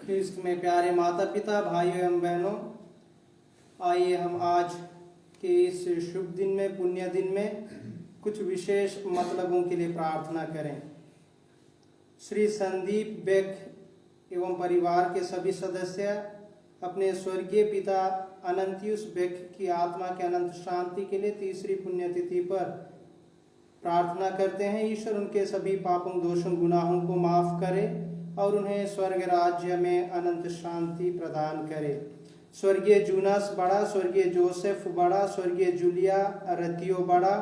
ख्रिस्त में प्यारे माता पिता, भाइयों एवं बहनों, आइए हम आज के इस शुभ दिन में, पुण्य दिन में कुछ विशेष मतलबों के लिए प्रार्थना करें। श्री संदीप बेक एवं परिवार के सभी सदस्य अपने स्वर्गीय पिता अनंतियुस बेक की आत्मा के अनंत शांति के लिए तीसरी पुण्यतिथि पर प्रार्थना करते हैं। ईश्वर उनके सभी पापों, दोषों, गुनाहों को माफ करे और उन्हें स्वर्ग राज्य में अनंत शांति प्रदान करे। स्वर्गीय जूनस बड़ा, स्वर्गीय जोसेफ बड़ा, स्वर्गीय जूलिया रतियो बड़ा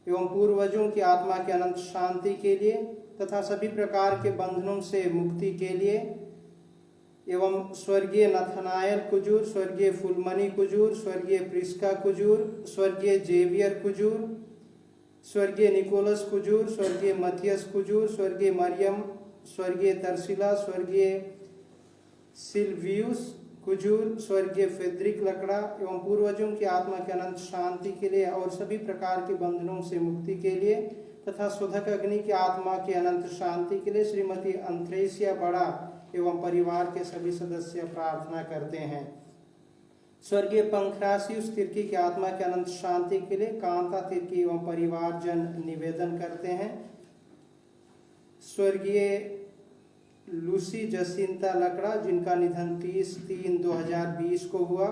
एवं पूर्वजों की आत्मा के अनंत शांति के लिए तथा सभी प्रकार के बंधनों से मुक्ति के लिए एवं स्वर्गीय नथनायल कुजूर, स्वर्गीय फुलमणि कुजूर, स्वर्गीय प्रिस्का कुजूर, स्वर्गीय जेवियर कुजूर, स्वर्गीय निकोलस कुजूर, स्वर्गीय मथियस कुजूर, स्वर्गीय मरियम, स्वर्गीय तरसिला, स्वर्गीय सिल्वियुस कुजूर, स्वर्गीय फेड्रिक लकड़ा एवं पूर्वजों की आत्मा के अनंत शांति के लिए और सभी प्रकार के बंधनों से मुक्ति के लिए तथा शोधक अग्नि की आत्मा के अनंत शांति के लिए श्रीमती अंत्रेसिया बड़ा एवं परिवार के सभी सदस्य प्रार्थना करते हैं। स्वर्गीय पंखरासियुस तिर्की की आत्मा के अनंत शांति के लिए कांता तिर्की एवं परिवारजन निवेदन करते हैं। स्वर्गीय लूसी जसिंता लकड़ा, जिनका निधन 30/3/2020 को हुआ,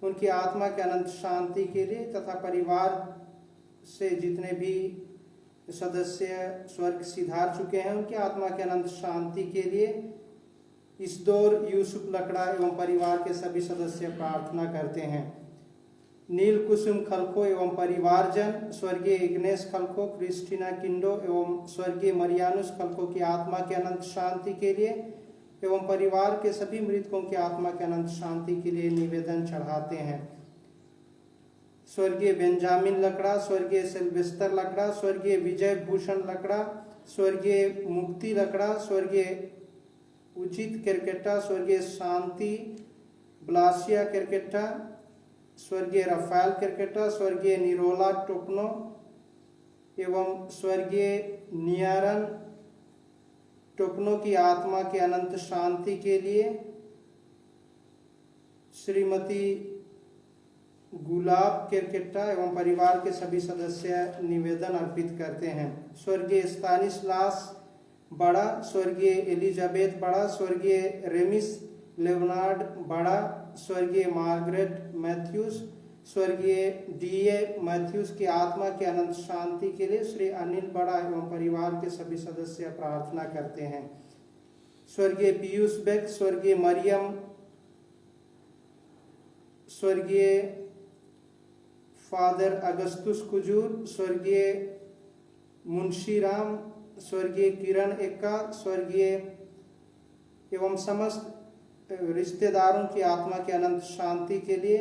उनकी आत्मा के अनंत शांति के लिए तथा परिवार से जितने भी सदस्य स्वर्ग सिधार चुके हैं उनकी आत्मा के अनंत शांति के लिए इसदौर यूसुफ लकड़ा एवं परिवार के सभी सदस्य प्रार्थना करते हैं। नील कुसुम खलखो एवं परिवारजन, स्वर्गीय इग्नेस खलखो, क्रिस्टीना किंडो एवं स्वर्गीय मरियानुस खलखो की आत्मा के अनंत शांति के लिए एवं परिवार के सभी मृतकों की आत्मा के अनंत शांति के लिए निवेदन चढ़ाते हैं। स्वर्गीय बेंजामिन लकड़ा, स्वर्गीय सिल्वेस्टर लकड़ा, स्वर्गीय विजय भूषण लकड़ा, स्वर्गीय मुक्ति लकड़ा, स्वर्गीय उचित केरकेटा, स्वर्गीय शांति ब्लासिया केरकेटा, स्वर्गीय रफाल केरकेटा, स्वर्गीय निरोला टोपनो एवं स्वर्गीय नियारन टोपनो की आत्मा के अनंत शांति के लिए श्रीमती गुलाब केरकेटा एवं परिवार के सभी सदस्य निवेदन अर्पित करते हैं। स्वर्गीय स्तानिस्लास बड़ा, स्वर्गीय एलिजाबेथ बड़ा, स्वर्गीय रेमिस लेवनार्ड बड़ा, स्वर्गीय मार्गरेट मैथ्यूस, स्वर्गीय डीए मैथ्यूस की आत्मा के अनंत शांति के लिए श्री अनिल बड़ा एवं परिवार के सभी सदस्य प्रार्थना करते हैं। स्वर्गीय पीयूष बेक, स्वर्गीय मरियम, स्वर्गीय फादर अगस्तुस कुजूर, स्वर्गीय मुंशीराम, स्वर्गीय किरण एक्का, स्वर्गीय एवं समस्त रिश्तेदारों की आत्मा के अनंत शांति के लिए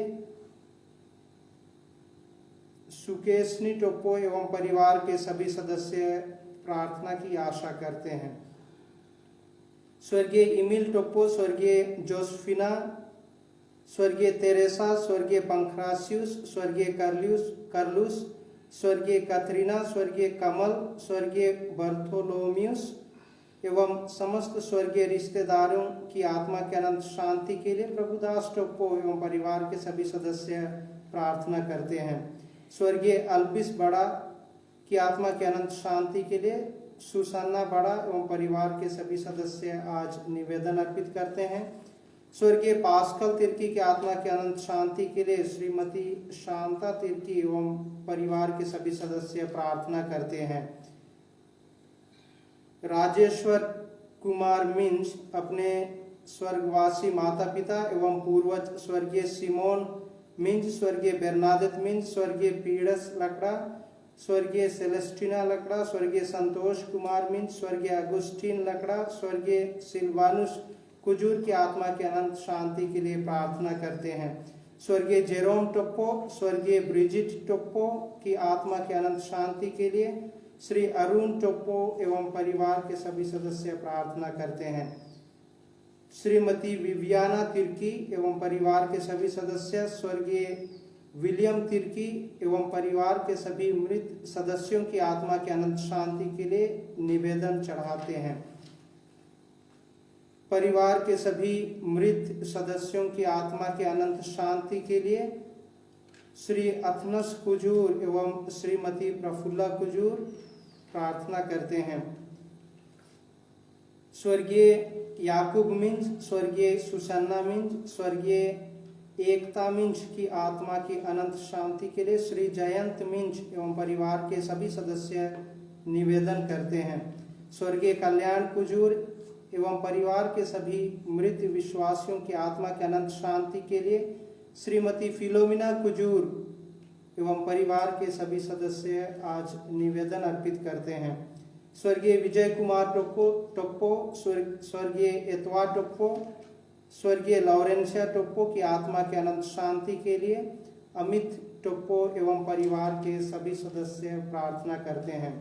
सुकेशनी टोप्पो एवं परिवार के सभी सदस्य प्रार्थना की आशा करते हैं। स्वर्गीय इमिल टोप्पो, स्वर्गीय जोसफिना, स्वर्गीय तेरेसा, स्वर्गीय पंखरासियुस, स्वर्गीय कार्लुस, स्वर्गीय कैथरीना, स्वर्गीय कमल, स्वर्गीय बर्थोलोमियुस एवं समस्त स्वर्गीय रिश्तेदारों की आत्मा के अनंत शांति के लिए प्रभुदास टोप्पो एवं परिवार के सभी सदस्य प्रार्थना करते हैं। स्वर्गीय अल्पिस बड़ा की आत्मा की अनंत शांति के लिए सुसन्ना बड़ा एवं परिवार के सभी सदस्य आज निवेदन अर्पित करते हैं। स्वर्गीय पास्कल तिर्की की आत्मा की अनंत शांति के लिए श्रीमती शांता तिर्की एवं परिवार के सभी सदस्य प्रार्थना करते हैं। राजेश्वर कुमार मिंज अपने स्वर्गवासी माता पिता एवं पूर्वज स्वर्गीय सिमोन मिंज, स्वर्गीय बेर्नाडेट मिंज, स्वर्गीय पीडस लकड़ा, स्वर्गीय सेलेस्टिना लकड़ा, स्वर्गीय संतोष कुमार मिंज, स्वर्गीय अगुस्टीन लकड़ा, स्वर्गीय सिल्वानुस कुजूर की आत्मा की अनंत शांति के लिए प्रार्थना करते हैं। स्वर्गीय जेरोम टोप्पो, स्वर्गीय ब्रिजिट टोप्पो की आत्मा की अनंत शांति के लिए श्री अरुण टोप्पो एवं परिवार के सभी सदस्य प्रार्थना करते हैं। श्रीमती विवियाना तिर्की एवं परिवार के सभी सदस्य स्वर्गीय विलियम तिर्की एवं परिवार के सभी मृत सदस्यों की आत्मा की अनंत शांति के लिए निवेदन चढ़ाते हैं। परिवार के सभी मृत सदस्यों की आत्मा की अनंत शांति के लिए श्री अथनस कुजूर एवं श्रीमती प्रफुल्ला कुजूर प्रार्थना करते हैं। स्वर्गीय याकूब मिंज, स्वर्गीय सुसन्ना मिंज, स्वर्गीय एकता मिंज की आत्मा की अनंत शांति के लिए श्री जयंत मिंज एवं परिवार के सभी सदस्य निवेदन करते हैं। स्वर्गीय कल्याण कुजूर एवं परिवार के सभी मृत विश्वासियों की आत्मा की अनंत शांति के लिए श्रीमती फिलोमिना कुजूर एवं परिवार के सभी सदस्य आज निवेदन अर्पित करते हैं। स्वर्गीय विजय कुमार टोप्पो, स्वर्गीय एतवा टोप्पो, स्वर्गीय लॉरेंसिया टोप्पो की आत्मा के अनंत शांति के लिए अमित टोप्पो एवं परिवार के सभी सदस्य प्रार्थना करते हैं।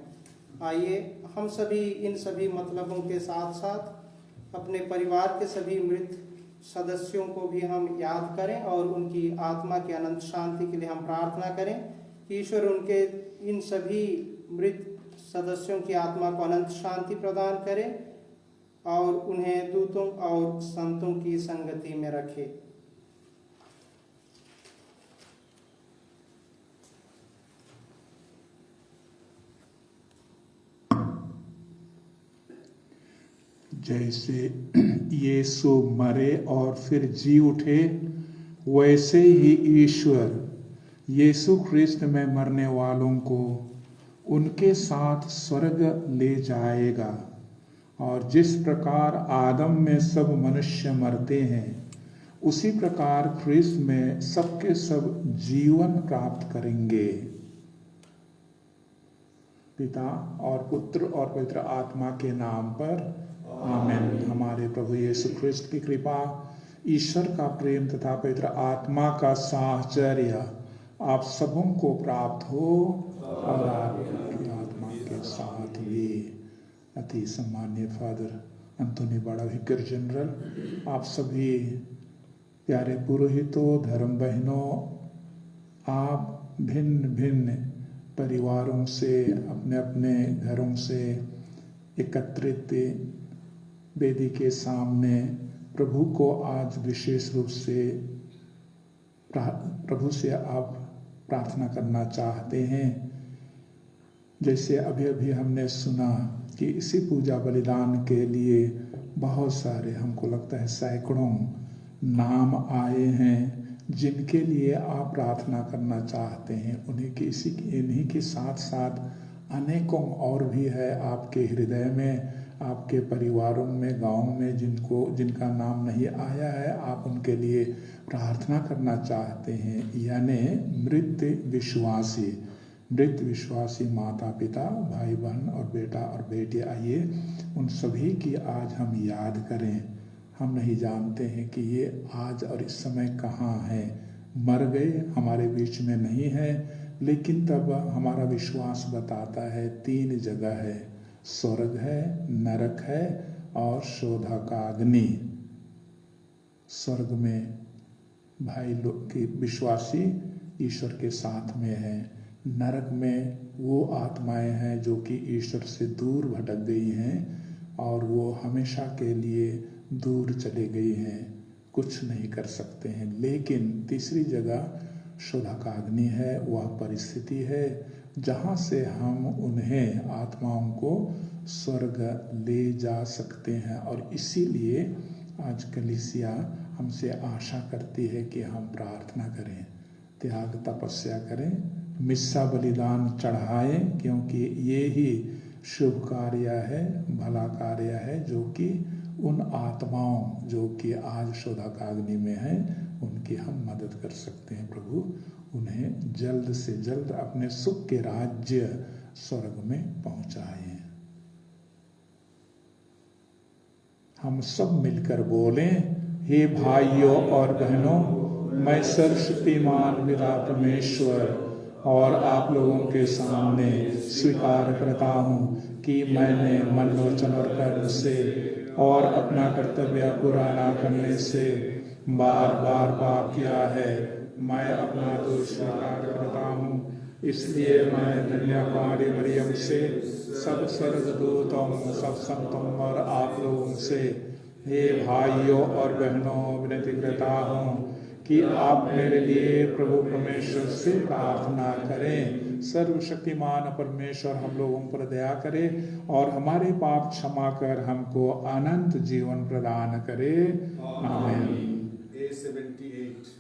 आइए हम सभी इन सभी मतलबों के साथ साथ अपने परिवार के सभी मृत सदस्यों को भी हम याद करें और उनकी आत्मा की अनंत शांति के लिए हम प्रार्थना करें कि ईश्वर उनके इन सभी मृत सदस्यों की आत्मा को अनंत शांति प्रदान करे और उन्हें दूतों और संतों की संगति में रखे। जैसे यीशु मरे और फिर जी उठे, वैसे ही ईश्वर यीशु ख्रिस्त में मरने वालों को उनके साथ स्वर्ग ले जाएगा। और जिस प्रकार आदम में सब मनुष्य मरते हैं, उसी प्रकार ख्रिस्त में सबके सब जीवन प्राप्त करेंगे। पिता और पुत्र और पवित्र आत्मा के नाम पर आमीन। हमारे प्रभु यीशु ख्रिस्त की कृपा, ईश्वर का प्रेम तथा पवित्र आत्मा का साहचर्य आप सबों को प्राप्त हो और आपकी आत्मा के साथ भी। अति सम्मान्य फादर अंथोनी बड़ा विकार जनरल, आप सभी प्यारे पुरोहितों, धर्म बहनों, आप भिन्न भिन्न परिवारों से, अपने अपने घरों से एकत्रित वेदी के सामने प्रभु को आज विशेष रूप से प्रभु से आप प्रार्थना करना चाहते हैं। जैसे अभी अभी हमने सुना कि इसी पूजा बलिदान के लिए बहुत सारे, हमको लगता है सैकड़ों नाम आए हैं जिनके लिए आप प्रार्थना करना चाहते हैं। इन्हीं के साथ साथ अनेकों और भी है आपके हृदय में, आपके परिवारों में, गांव में जिनका नाम नहीं आया है, आप उनके लिए प्रार्थना करना चाहते हैं। यानी मृत विश्वासी माता पिता, भाई बहन और बेटा और बेटी, आइए उन सभी की आज हम याद करें। हम नहीं जानते हैं कि ये आज और इस समय कहाँ हैं, मर गए, हमारे बीच में नहीं है, लेकिन तब हमारा विश्वास बताता है 3 जगह है, स्वर्ग है, नरक है और शोधा का अग्नि। स्वर्ग में भाई लोग के विश्वासी ईश्वर के साथ में है, नरक में वो आत्माएं हैं जो कि ईश्वर से दूर भटक गई हैं और वो हमेशा के लिए दूर चले गई हैं, कुछ नहीं कर सकते हैं। लेकिन तीसरी जगह शोधकाग्नि है, वह परिस्थिति है जहाँ से हम उन्हें आत्माओं को स्वर्ग ले जा सकते हैं। और इसीलिए आज कलीसिया हमसे आशा करती है कि हम प्रार्थना करें, त्याग तपस्या करें, मिस्सा बलिदान चढ़ाएं, क्योंकि ये ही शुभ कार्य है, भला कार्य है, जो कि उन आत्माओं जो कि आज शोधकाग्नि में हैं उनकी हम मदद कर सकते हैं। प्रभु उन्हें जल्द से जल्द अपने सुख के राज्य स्वर्ग में पहुंचाएं। हम सब मिलकर बोलें, हे भाइयों और बहनों, मैं सर्वशक्तिमान पिता परमेश्वर और आप लोगों के सामने स्वीकार करता हूँ कि मैंने मन, वचन और कर्म से और अपना कर्तव्य पूरा न करने से बार बार पाप किया है। मैं अपना दोष स्वीकार करता हूँ, इसलिए मैं धन्य कुमारी मरियम से, सब स्वर्गदूतों, सब संतों और आप लोगों से, हे भाइयों और बहनों, विनती करता हूँ कि आप मेरे लिए प्रभु परमेश्वर से प्रार्थना करें। सर्वशक्तिमान परमेश्वर हम लोगों पर दया करे और हमारे पाप क्षमा कर हमको अनंत जीवन प्रदान करे। आमीन। A78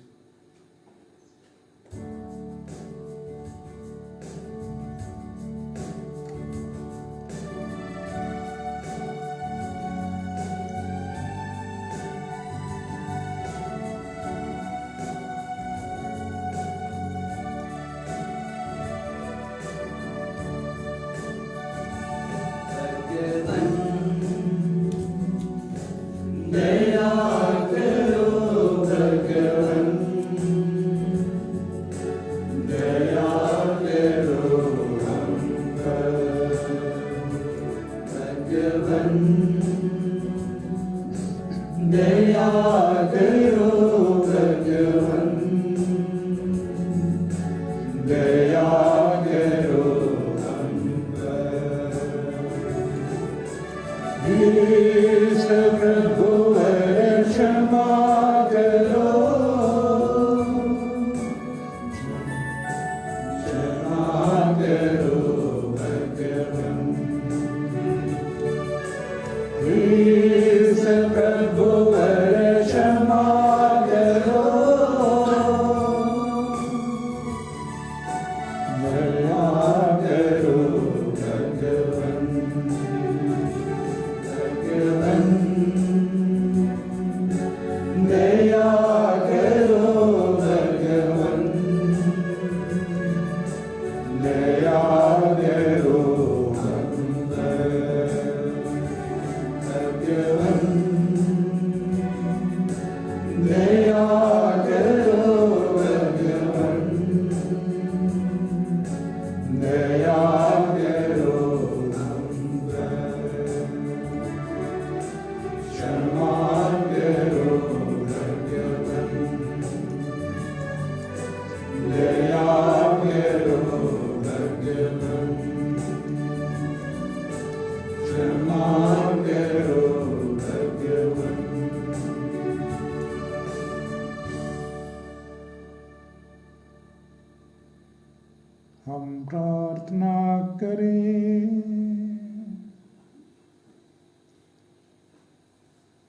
हम प्रार्थना करें।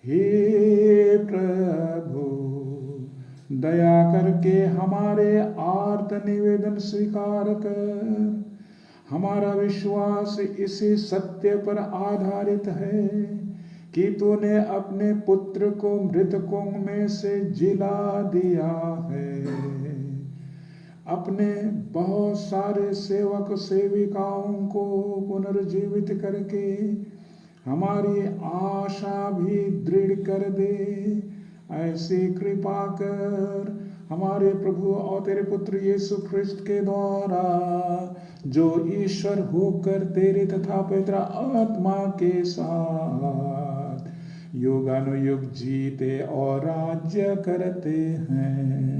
हे प्रभु, दया करके हमारे आर्त निवेदन स्वीकार कर। हमारा विश्वास इसी सत्य पर आधारित है कि तूने अपने पुत्र को मृतकों में से जिला दिया है। अपने बहुत सारे सेवक सेविकाओं को पुनर्जीवित करके हमारी आशा भी दृढ़ कर दे। ऐसी कृपा कर हमारे प्रभु और तेरे पुत्र यीशु ख्रिस्त के द्वारा, जो ईश्वर होकर तेरे तथा पवित्र आत्मा के साथ युगानुयुग जीते और राज्य करते हैं।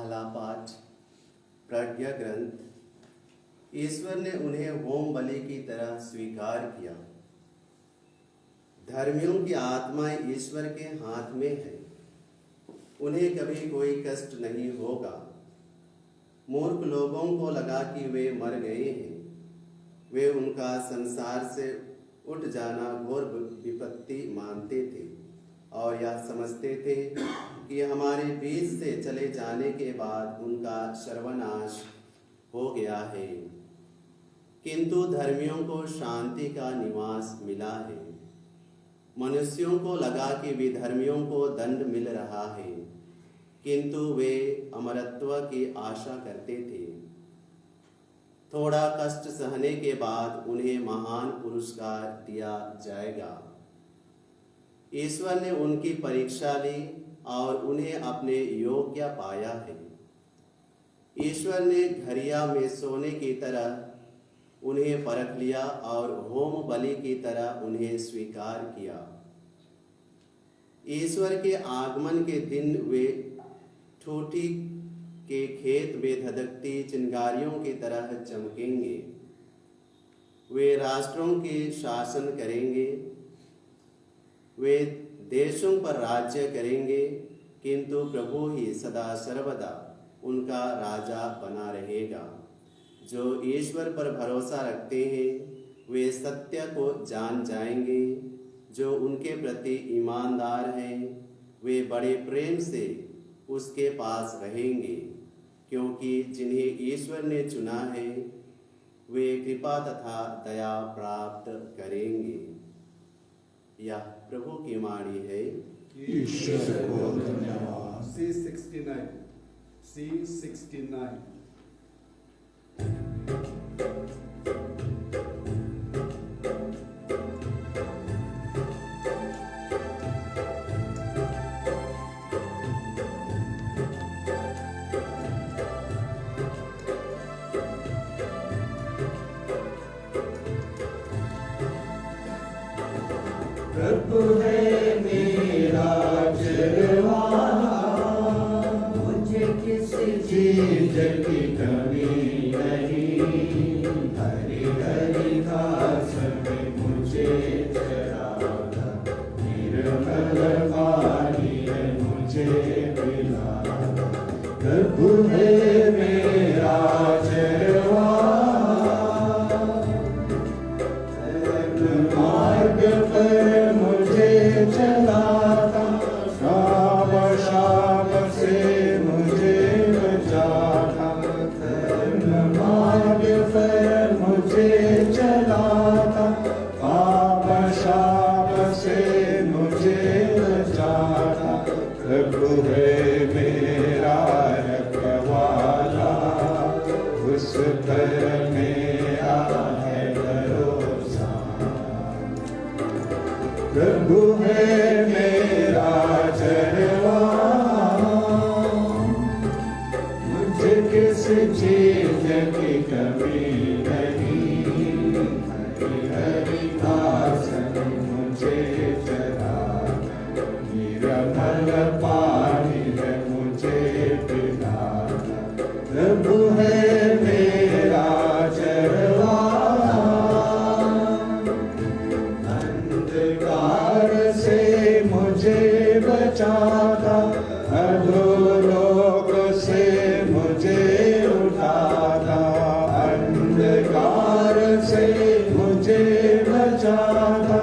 पहला पाठ प्रज्ञा ग्रंथ। ईश्वर ने उन्हें होम बलि की तरह स्वीकार किया। धर्मियों की आत्माएं ईश्वर के हाथ में है, उन्हें कभी कोई कष्ट नहीं होगा। मूर्ख लोगों को लगा कि वे मर गए हैं, वे उनका संसार से उठ जाना घोर विपत्ति मानते थे और यह समझते थे कि हमारे बीच से चले जाने के बाद उनका सर्वनाश हो गया है। किंतु धर्मियों को शांति का निवास मिला है। मनुष्यों को लगा कि विधर्मियों को दंड मिल रहा है, किंतु वे अमरत्व की आशा करते थे। थोड़ा कष्ट सहने के बाद उन्हें महान पुरस्कार दिया जाएगा। ईश्वर ने उनकी परीक्षा ली और उन्हें अपने योग्य पाया है। ईश्वर ने घड़िया में सोने की तरह उन्हें परख लिया और होम बलि की तरह उन्हें स्वीकार किया। ईश्वर के आगमन के दिन वे ठूठी के खेत में धधकती चिंगारियों की तरह चमकेंगे। वे राष्ट्रों के शासन करेंगे, वे देशों पर राज्य करेंगे, किंतु प्रभु ही सदा सर्वदा उनका राजा बना रहेगा। जो ईश्वर पर भरोसा रखते हैं वे सत्य को जान जाएंगे। जो उनके प्रति ईमानदार हैं वे बड़े प्रेम से उसके पास रहेंगे, क्योंकि जिन्हें ईश्वर ने चुना है वे कृपा तथा दया प्राप्त करेंगे। यह प्रभु की वाणी है। ईश्वर को धन्यवाद। C69 C69 प्रभु है मेरा चरवाहा, मुझे किसी चीज की कमी नहीं। हरी हरी घास में मुझे चराता, निर्मल पानी में मुझे पिलाता। प्रभु है मेरा चरवाहा, मार्ग पर मुझे चलाता, शाम शाम से मुझे बचाता। मार्ग पर मुझे चलाता, पाप शाम से मुझे बचाता। प्रभु है मेरा रखवाला, उस पर मेरा है भरोसा। प्रभु है मेरा चरवाहा, मुझे किस चीज की कमी नहीं। हरी हरी घास में मुझे चराता, निर्मल पानी में मुझे पिलाता। प्रभु है मेरा चरवाहा, अंधकार से मुझे बचाता, अधोलोक से मुझे उठाता। अंधकार से मुझे बचाता,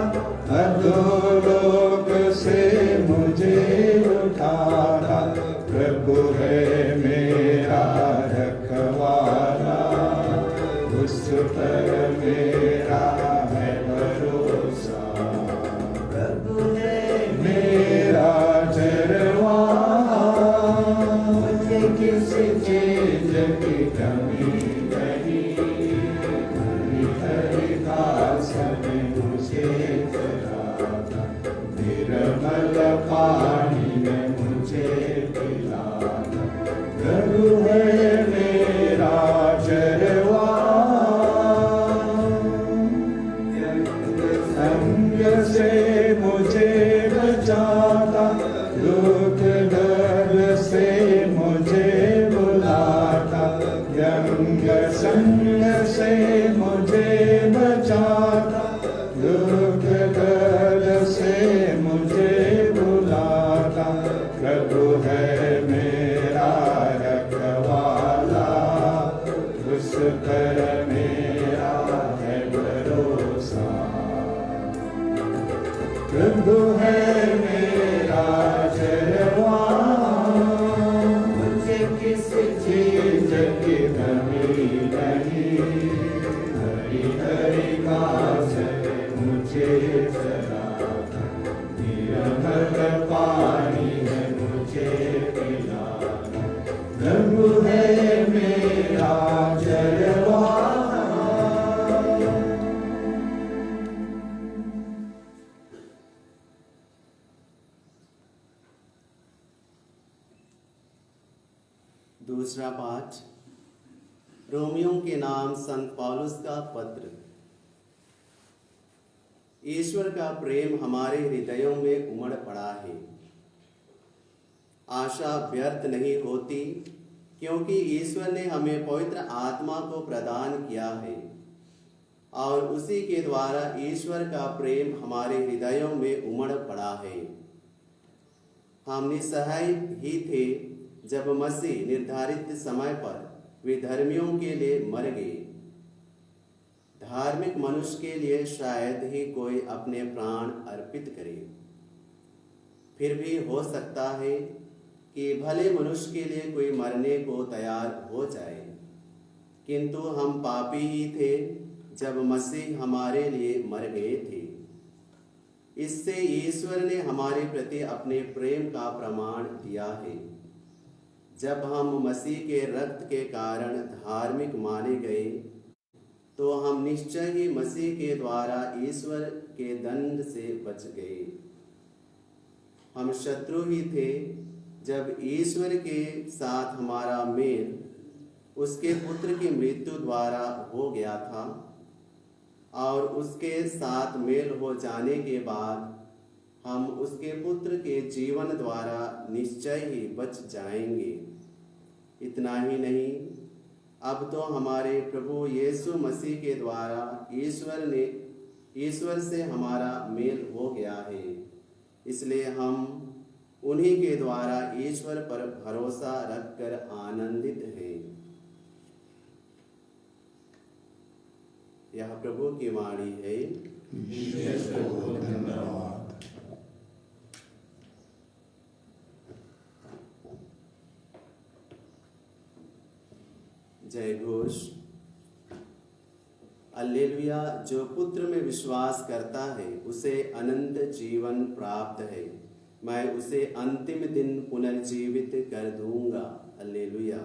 अधोलोक से मुझे उठाता। प्रभु है मेरा रखवाला, उस पर मेरा है भरोसा। प्रभु है मेरा चरवाहा, मुझे किसी चीज की कमी नहीं। हरी हरी घास में मुझे चराता, निर्मल पानी में मुझे पिलाता। प्रभु है मेरा चरवाहा, संग से मुझे बचाता, दुख दर्द से मुझे संग से मुझे बचाता, दुख दर्द से मुझे बुलाता, प्रभु है मेरा रखवाला, उस पर मेरा है भरोसा। प्रभु है मेरा जयवान, मुझे किसी चीज की कमी नहीं, हरी हरी घास मुझे चराता, निर्मल पानी है मुझे पिलाता, प्रभु है मेरा जयवान। दूसरा पाठ रोमियों के नाम संत पौलुस का पत्र। ईश्वर का प्रेम हमारे हृदयों में उमड़ पड़ा है। आशा व्यर्थ नहीं होती, क्योंकि ईश्वर ने हमें पवित्र आत्मा को प्रदान किया है और उसी के द्वारा ईश्वर का प्रेम हमारे हृदयों में उमड़ पड़ा है। हम निस्सहाय ही थे जब मसीह निर्धारित समय पर विधर्मियों के लिए मर गए। धार्मिक मनुष्य के लिए शायद ही कोई अपने प्राण अर्पित करे। फिर भी हो सकता है कि भले मनुष्य के लिए कोई मरने को तैयार हो जाए, किंतु हम पापी ही थे जब मसीह हमारे लिए मर गए थे। इससे ईश्वर ने हमारे प्रति अपने प्रेम का प्रमाण दिया है। जब हम मसीह के रक्त के कारण धार्मिक माने गए, तो हम निश्चय ही मसीह के द्वारा ईश्वर के दंड से बच गए। हम शत्रु ही थे जब ईश्वर के साथ हमारा मेल उसके पुत्र की मृत्यु द्वारा हो गया था, और उसके साथ मेल हो जाने के बाद हम उसके पुत्र के जीवन द्वारा निश्चय ही बच जाएंगे। इतना ही नहीं, अब तो हमारे प्रभु यीशु मसीह के द्वारा ईश्वर से हमारा मेल हो गया है। इसलिए हम उन्हीं के द्वारा ईश्वर पर भरोसा रखकर आनंदित हैं। यह प्रभु की वाणी है। धन्यवाद। जय घोष। alleluia। जो पुत्र में विश्वास करता है उसे अनंत जीवन प्राप्त है। मैं उसे अंतिम दिन पुनर्जीवित कर दूंगा। alleluia।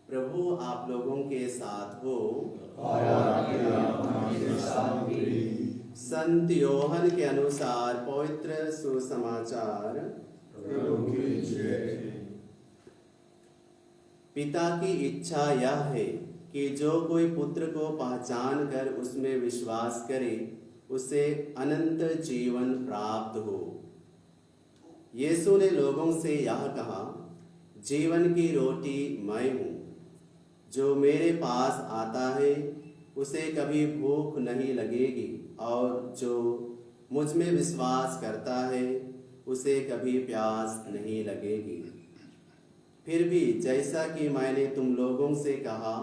प्रभु आप लोगों के साथ हो और आपके आत्मा के साथ भी। संत योहन के अनुसार पवित्र सुसमाचार। प्रभु की जय। पिता की इच्छा यह है कि जो कोई पुत्र को पहचान कर उसमें विश्वास करे उसे अनंत जीवन प्राप्त हो। यीशु ने लोगों से यह कहा, जीवन की रोटी मैं हूँ। जो मेरे पास आता है उसे कभी भूख नहीं लगेगी, और जो मुझ में विश्वास करता है उसे कभी प्यास नहीं लगेगी। फिर भी जैसा कि मैंने तुम लोगों से कहा,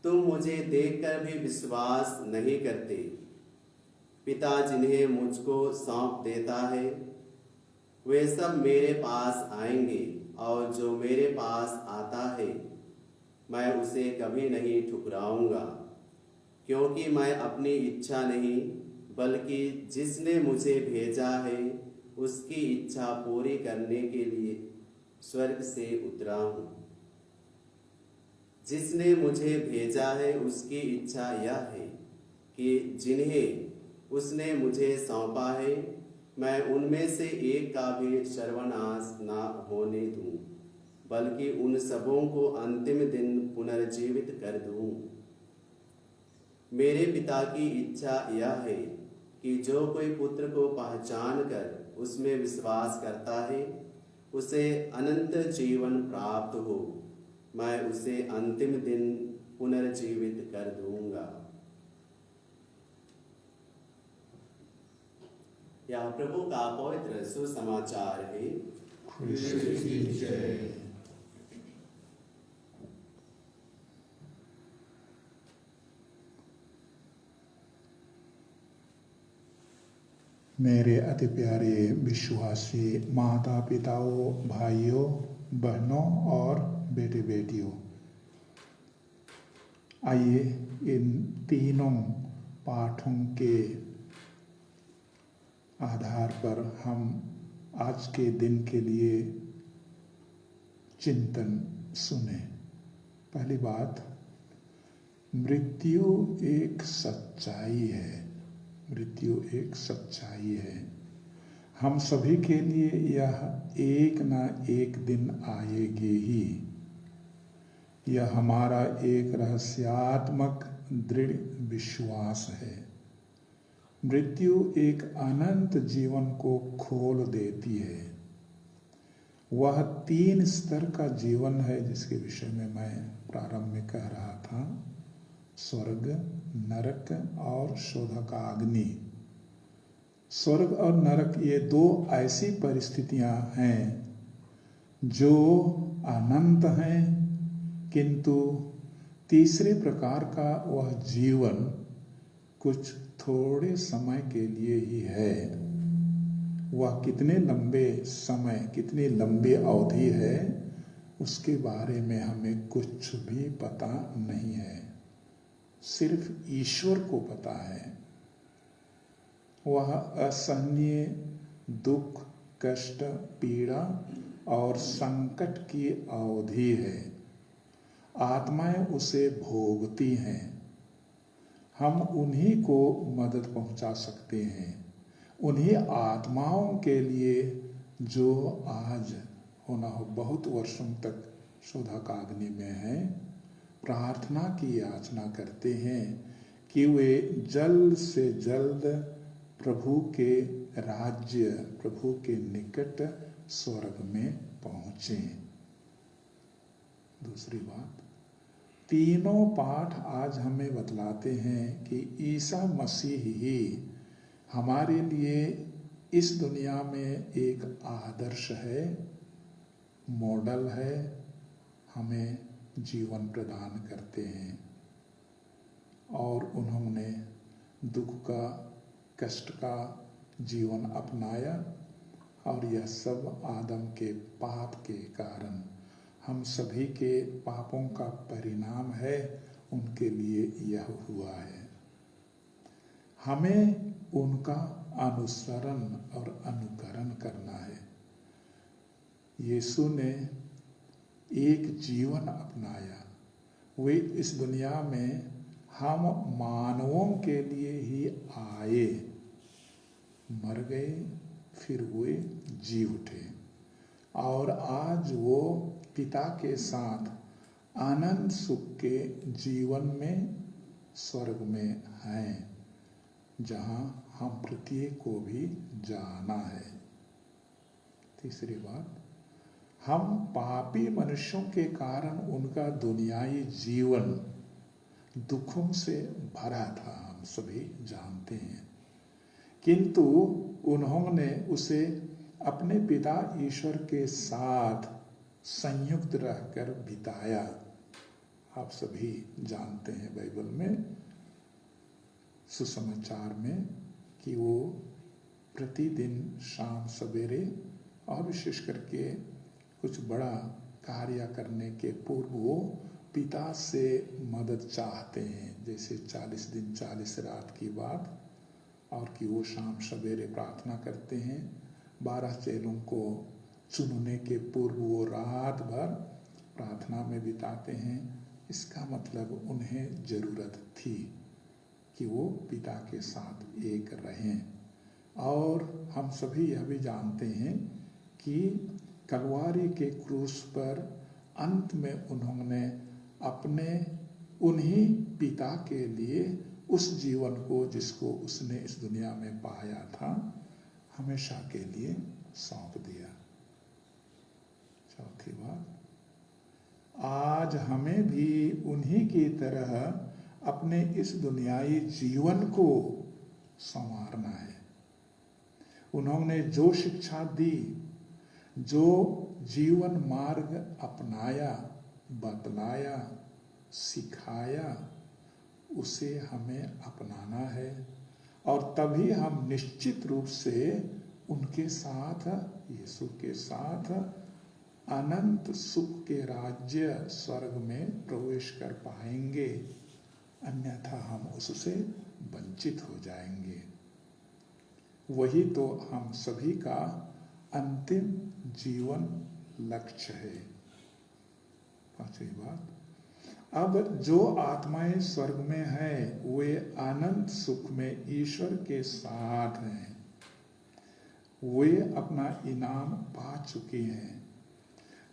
तुम मुझे देखकर भी विश्वास नहीं करते। पिता जिन्हें मुझको सौंप देता है वे सब मेरे पास आएंगे, और जो मेरे पास आता है मैं उसे कभी नहीं ठुकराऊंगा, क्योंकि मैं अपनी इच्छा नहीं बल्कि जिसने मुझे भेजा है उसकी इच्छा पूरी करने के लिए स्वर्ग से उतरा हूँ। जिसने मुझे भेजा है उसकी इच्छा यह है कि जिन्हें उसने मुझे सौंपा है मैं उनमें से एक का भी सर्वनाश ना होने दूं, बल्कि उन सबों को अंतिम दिन पुनर्जीवित कर दूं। मेरे पिता की इच्छा यह है कि जो कोई पुत्र को पहचान कर उसमें विश्वास करता है उसे अनंत जीवन प्राप्त हो। मैं उसे अंतिम दिन पुनर्जीवित कर दूंगा। यह प्रभु का पवित्र सुसमाचार है। मेरे अति प्यारे विश्वासी माता पिताओं, भाइयों बहनों और बेटे बेटियों, आइए इन तीनों पाठों के आधार पर हम आज के दिन के लिए चिंतन सुने। पहली बात, मृत्यु एक सच्चाई है। मृत्यु एक सच्चाई है। हम सभी के लिए यह एक ना एक दिन आएगी ही। यह हमारा एक रहस्यात्मक दृढ़ विश्वास है। मृत्यु एक अनंत जीवन को खोल देती है। वह 3 स्तर का जीवन है जिसके विषय में मैं प्रारंभ में कह रहा था। स्वर्ग, नरक और शोधकाग्नि। स्वर्ग और नरक ये 2 ऐसी परिस्थितियां हैं जो अनंत हैं, किंतु तीसरे प्रकार का वह जीवन कुछ थोड़े समय के लिए ही है। वह कितने लंबे समय, कितनी लंबी अवधि है, उसके बारे में हमें कुछ भी पता नहीं है। सिर्फ ईश्वर को पता है। वह असहनीय दुख, कष्ट, पीड़ा और संकट की अवधि है। आत्माएं उसे भोगती हैं। हम उन्हीं को मदद पहुंचा सकते हैं। उन्हीं आत्माओं के लिए जो आज होना हो बहुत वर्षों तक शोधकाग्नि में है, प्रार्थना की याचना करते हैं कि वे जल्द से जल्द प्रभु के राज्य, प्रभु के निकट स्वर्ग में पहुंचें। दूसरी बात, तीनों पाठ आज हमें बतलाते हैं कि ईसा मसीह ही हमारे लिए इस दुनिया में एक आदर्श है, मॉडल है, हमें जीवन प्रदान करते हैं। और उन्होंने दुख का, कष्ट का जीवन अपनाया और यह सब आदम के पाप के कारण, हम सभी के पापों का परिणाम है, उनके लिए यह हुआ है। हमें उनका अनुसरण और अनुकरण करना है। यीशु ने एक जीवन अपनाया। वे इस दुनिया में हम मानवों के लिए ही आए, मर गए, फिर वे जी उठे और आज वो पिता के साथ आनंद सुख के जीवन में स्वर्ग में हैं, जहां हम प्रत्येक को भी जाना है। तीसरी बात, हम पापी मनुष्यों के कारण उनका दुनियाई जीवन दुखों से भरा था, हम सभी जानते हैं, किंतु उन्होंने उसे अपने पिता ईश्वर के साथ संयुक्त रहकर बिताया। आप सभी जानते हैं बाइबल में, सुसमाचार में, कि वो प्रतिदिन शाम सवेरे और विशेष करके कुछ बड़ा कार्य करने के पूर्व वो पिता से मदद चाहते हैं, जैसे 40 दिन 40 रात की बात, और कि वो शाम सवेरे प्रार्थना करते हैं। 12 चेलों को चुनने के पूर्व वो रात भर प्रार्थना में बिताते हैं। इसका मतलब उन्हें जरूरत थी कि वो पिता के साथ एक रहें। और हम सभी यह भी जानते हैं कि कलवारी के क्रूस पर अंत में उन्होंने अपने उन्हीं पिता के लिए उस जीवन को, जिसको उसने इस दुनिया में पाया था, हमेशा के लिए सौंप दिया। चौथी बात, आज आज हमें भी उन्हीं की तरह अपने इस दुनियाई जीवन को संवारना है। उन्होंने जो शिक्षा दी, जो जीवन मार्ग अपनाया, बतलाया, सिखाया, उसे हमें अपनाना है और तभी हम निश्चित रूप से उनके साथ, यीशु के साथ अनंत सुख के राज्य स्वर्ग में प्रवेश कर पाएंगे, अन्यथा हम उससे वंचित हो जाएंगे। वही तो हम सभी का अंतिम जीवन लक्ष्य है। पांचवी बात, अब जो आत्माएं स्वर्ग में हैं वे अनंत सुख में ईश्वर के साथ हैं। वे अपना इनाम पा चुकी हैं।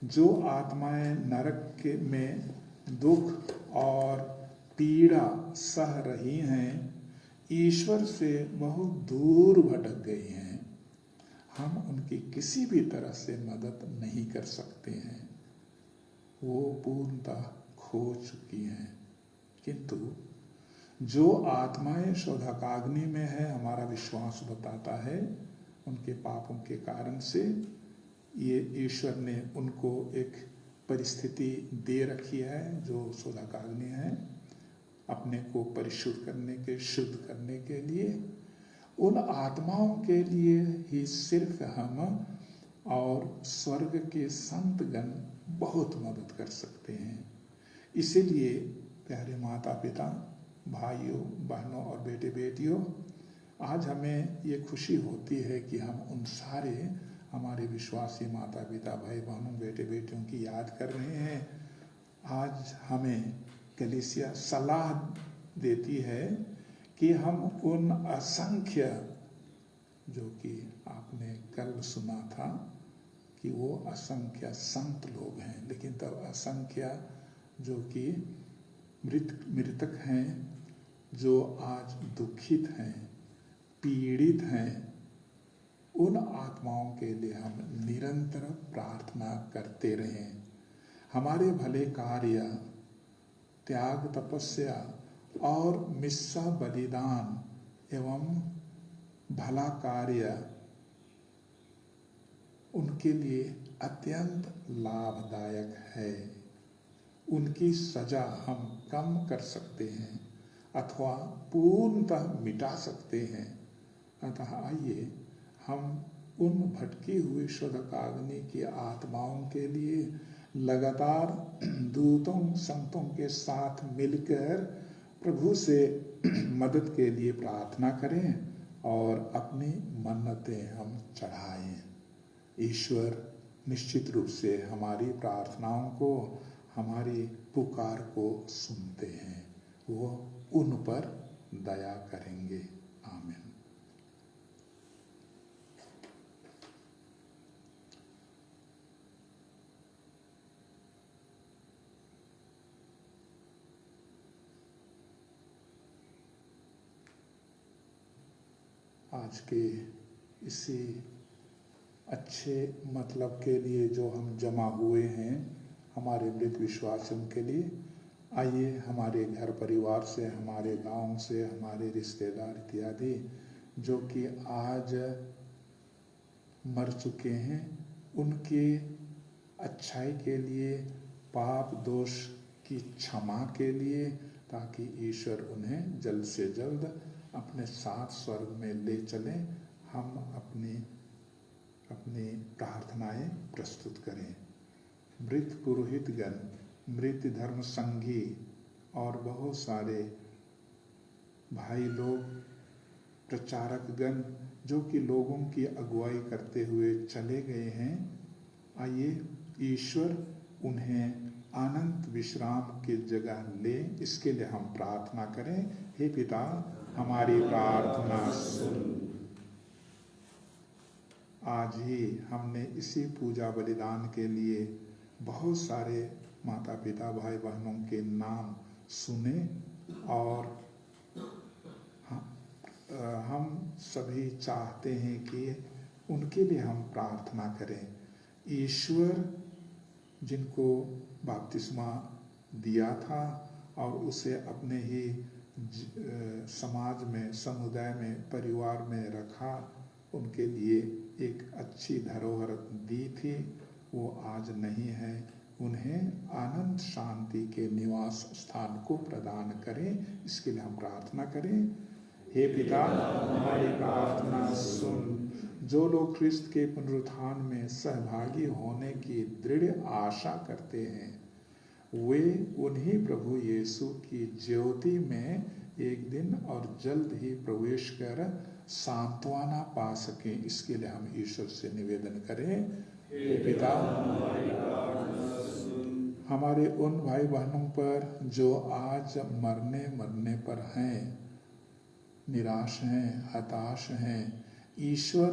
जो आत्माएं नरक में दुख और पीड़ा सह रही हैं, ईश्वर से बहुत दूर भटक गई हैं। हम उनकी किसी भी तरह से मदद नहीं कर सकते हैं, वो पूर्णतः खो चुकी हैं। किंतु जो आत्माएं शोधकाग्नि में है, हमारा विश्वास बताता है, उनके पापों के कारण से ये ईश्वर ने उनको एक परिस्थिति दे रखी है जो शोधकाग्नि है, अपने को परिशुद्ध करने के, शुद्ध करने के लिए। उन आत्माओं के लिए ही सिर्फ हम और स्वर्ग के संतगण बहुत मदद कर सकते हैं। इसीलिए प्यारे माता पिता, भाइयों बहनों और बेटे बेटियों, आज हमें ये खुशी होती है कि हम उन सारे हमारे विश्वासी माता पिता, भाई बहनों, बेटे बेटियों की याद कर रहे हैं। आज हमें कलीसिया सलाह देती है कि हम उन असंख्य, जो कि आपने कल सुना था कि वो असंख्य संत लोग हैं, लेकिन तब असंख्य जो कि मृतक हैं, जो आज दुखित हैं, पीड़ित हैं, उन आत्माओं के लिए हम निरंतर प्रार्थना करते रहें। हमारे भले कार्य, त्याग, तपस्या और मिस्सा बलिदान एवं भला कार्य उनके लिए अत्यंत लाभदायक है। उनकी सजा हम कम कर सकते हैं अथवा पूर्णतः मिटा सकते हैं। अतः आइए हम उन भटकी हुई शोधकाग्नि की आत्माओं के लिए लगातार दूतों संतों के साथ मिलकर प्रभु से मदद के लिए प्रार्थना करें और अपनी मन्नतें हम चढ़ाएं। ईश्वर निश्चित रूप से हमारी प्रार्थनाओं को, हमारी पुकार को सुनते हैं। वो उन पर दया करेंगे। आमीन। आज के इसी अच्छे मतलब के लिए जो हम जमा हुए हैं, हमारे मृत विश्वासियों के लिए, आइए हमारे घर परिवार से, हमारे गांव से, हमारे रिश्तेदार इत्यादि जो कि आज मर चुके हैं, उनके अच्छाई के लिए, पाप दोष की क्षमा के लिए, ताकि ईश्वर उन्हें जल्द से जल्द अपने साथ स्वर्ग में ले चलें। हम अपनी प्रार्थनाएं प्रस्तुत करें। मृत पुरोहितगण, मृत धर्म संगी और बहुत सारे भाई लोग, प्रचारकगण जो कि लोगों की अगुवाई करते हुए चले गए हैं, आइए ईश्वर उन्हें अनंत विश्राम की जगह ले, इसके लिए हम प्रार्थना करें। हे पिता, हमारी प्रार्थना सुन। आज ही हमने इसी पूजा बलिदान के लिए बहुत सारे माता पिता, भाई बहनों के नाम सुने और हम सभी चाहते हैं कि उनके लिए हम प्रार्थना करें। ईश्वर जिनको बपतिस्मा दिया था और उसे अपने ही समाज में, समुदाय में, परिवार में रखा, उनके लिए एक अच्छी धरोहर दी थी, वो आज नहीं है। उन्हें अनंत शांति के निवास स्थान को प्रदान करें, इसके लिए हम प्रार्थना करें। हे पिता, हमारी प्रार्थना सुन। जो लोग ख्रिस्त के पुनरुत्थान में सहभागी होने की दृढ़ आशा करते हैं, वे उन्हीं प्रभु यीशु की ज्योति में एक दिन और जल्द ही प्रवेश कर सांत्वना पा सकें, इसके लिए हम ईश्वर से निवेदन करें। हे पिता, हमारे उन भाई बहनों पर जो आज मरने पर हैं, निराश हैं, हताश हैं, ईश्वर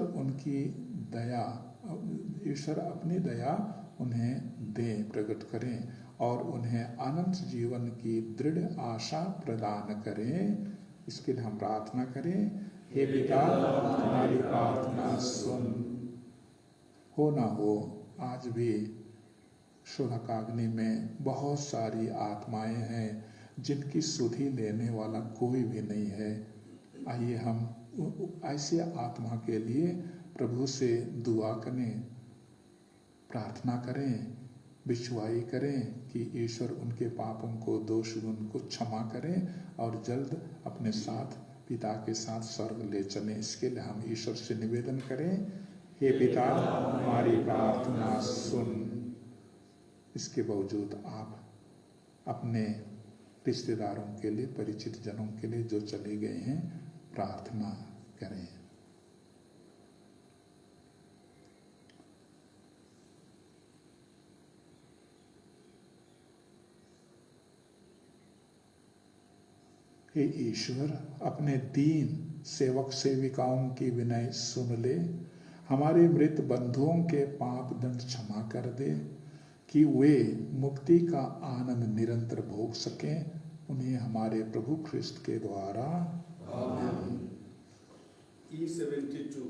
अपनी दया उन्हें दें, प्रकट करें और उन्हें अनंत जीवन की दृढ़ आशा प्रदान करें, इसके लिए हम प्रार्थना करें। हे पिता, हमारी प्रार्थना सुन। हो ना हो, आज भी शोधकाग्नि में बहुत सारी आत्माएं हैं जिनकी सुधि लेने वाला कोई भी नहीं है। आइए हम ऐसी आत्मा के लिए प्रभु से दुआ करें, प्रार्थना करें, विश्वाई करें कि ईश्वर उनके पापों को, दोष उनको क्षमा करें और जल्द अपने साथ पिता के साथ स्वर्ग ले चलें। इसके लिए हम ईश्वर से निवेदन करें। हे पिता, हमारी प्रार्थना सुन। इसके बावजूद आप अपने रिश्तेदारों के लिए, परिचित जनों के लिए जो चले गए हैं, प्रार्थना करें। हे ईश्वर, अपने दीन सेवक सेविकाओं की विनय सुन ले। हमारे मृत बंधुओं के पाप दंड क्षमा कर दे कि वे मुक्ति का आनंद निरंतर भोग सकें। उन्हें हमारे प्रभु ख्रिस्त के द्वारा आमीन। E72.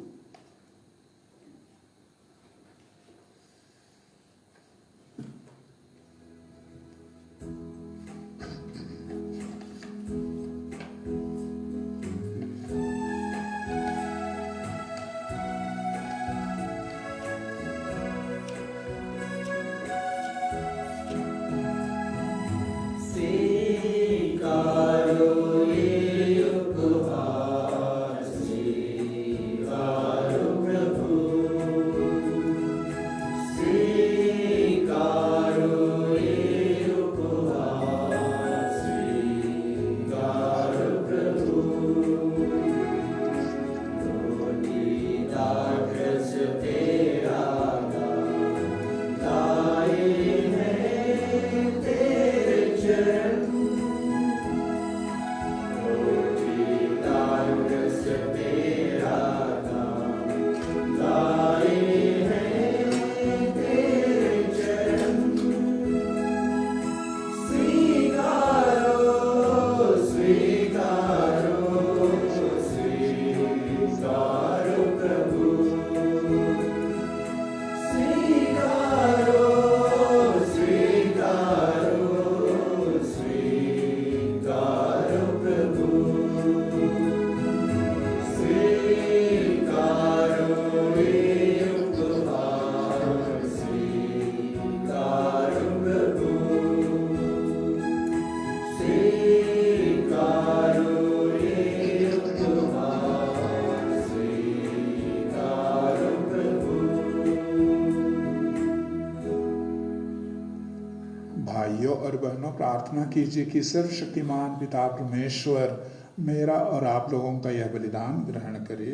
भाइयों और बहनों, प्रार्थना कीजिए कि सर्वशक्तिमान पिता परमेश्वर मेरा और आप लोगों का यह बलिदान ग्रहण करे।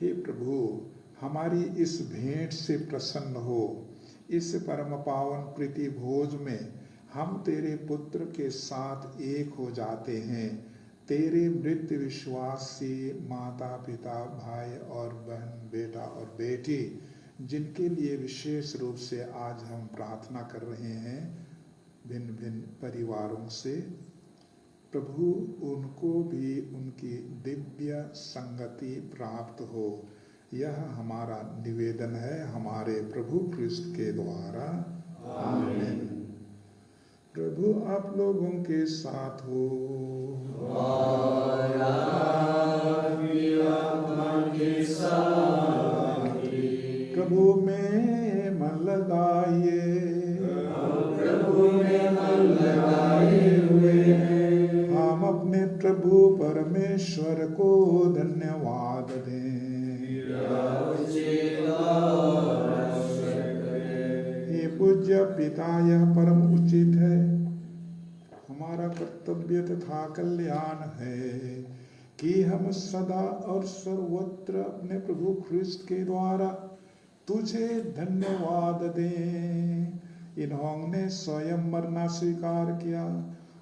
हे प्रभु, हमारी इस भेंट से प्रसन्न हो। इस परम पावन प्रीति भोज में हम तेरे पुत्र के साथ एक हो जाते हैं। तेरे मृत विश्वासी माता पिता, भाई और बहन, बेटा और बेटी, जिनके लिए विशेष रूप से आज हम प्रार्थना कर रहे हैं, भिन्न भिन्न परिवारों से, प्रभु उनको भी उनकी दिव्य संगति प्राप्त हो। यह हमारा निवेदन है हमारे प्रभु क्रिस्त के द्वारा। आमीन। प्रभु आप लोगों के साथ हो। और आपकी आत्मा के साथ भी। प्रभु में मन लगाइए। प्रभु में मन लगाए हुए हैं। हम अपने प्रभु परमेश्वर को धन्यवाद दें। हे पूज्य पिता, यह परम उचित है, हमारा कर्तव्य तथा कल्याण है कि हम सदा और सर्वत्र अपने प्रभु ख्रिस्त के द्वारा तुझे धन्यवाद दें। इन्होंने स्वयं मरना स्वीकार किया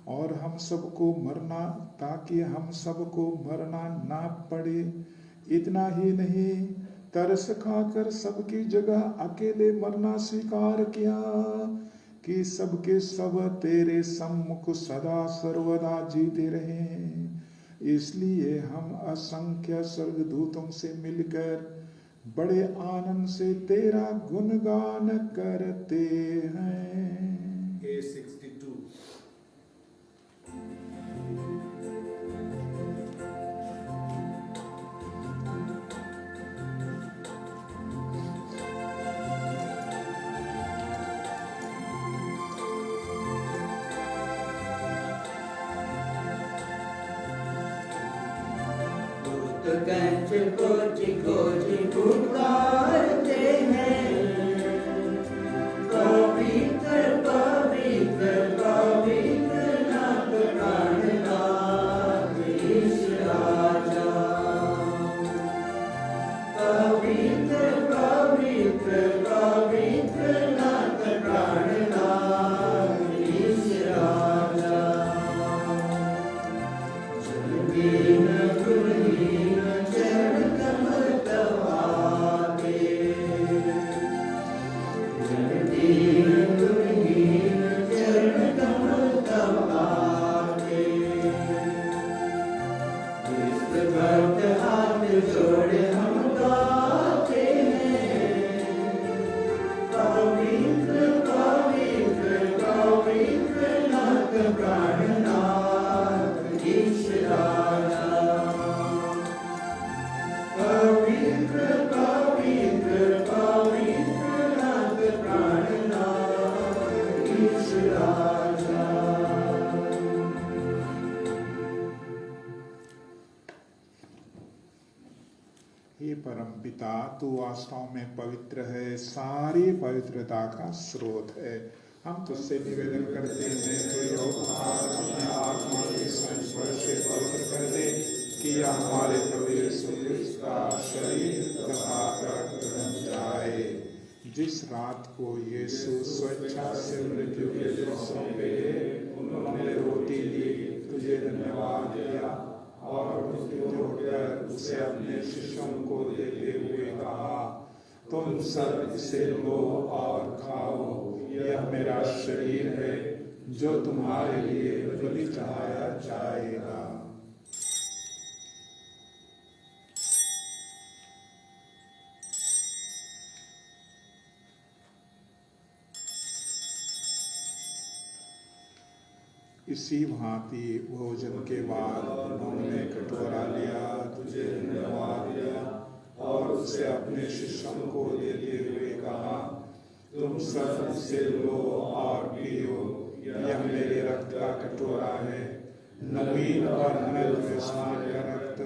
और हम सबको मरना, ताकि हम सबको मरना ना पड़े। इतना ही नहीं, तरस खाकर सबकी जगह अकेले मरना स्वीकार किया कि सबके सब तेरे सम्मुख सदा सर्वदा जीते रहें। इसलिए हम असंख्य स्वर्गदूतों से मिलकर बड़े आनंद से तेरा गुणगान करते हैं। A62. कंठ कोटि कोटि पुकारते हैं। पवित्र पवित्र पवित्र नाथ प्राणनाथ ईश राजा। पवित्र पवित्र पवित्र नाथ प्राणनाथ ईश राजा। जगदीन गुणहीन चरण कमल तवाके। जगदीन गुणहीन चरण कमल तवाके। इस भक्त हाथ जोड़े हम गाते हैं। पवित्र पवित्र पवित्र नाथ प्राणनाथ ईश राजा। पवित्र पवित्र पवित्र नाथ प्राणनाथ ईश राजा। हे परम पिता, तू वास्तव में पवित्र है, सारी पवित्रता का स्रोत है। हम तुझसे निवेदन करते हैं तो अपने आत्मा के संस्पर्श से पवित्र कर दे कि यह हमारे प्रभु यीशु क्रिस्त का शरीर तथा रक्त बन जाए। जिस रात को यीशु स्वेच्छा से मृत्यु के लिए सौंपे, उन्होंने रोटी ली, तुझे धन्यवाद दिया और उठकर उसे अपने शिष्यों को देते हुए कहा, तुम सब इसे लो और खाओ, यह मेरा शरीर है जो तुम्हारे लिए बलि चढ़ाया जाएगा। इसी भांति भोजन के बाद उन्होंने कटोरा लिया, तुझे धन्यवाद दिया और उसे अपने शिष्यों को देते हुए कहा, तुम सब इसे लो और पियो, यह मेरे रक्त का कटोरा है, नवीन और अनंत स्नान का रक्त,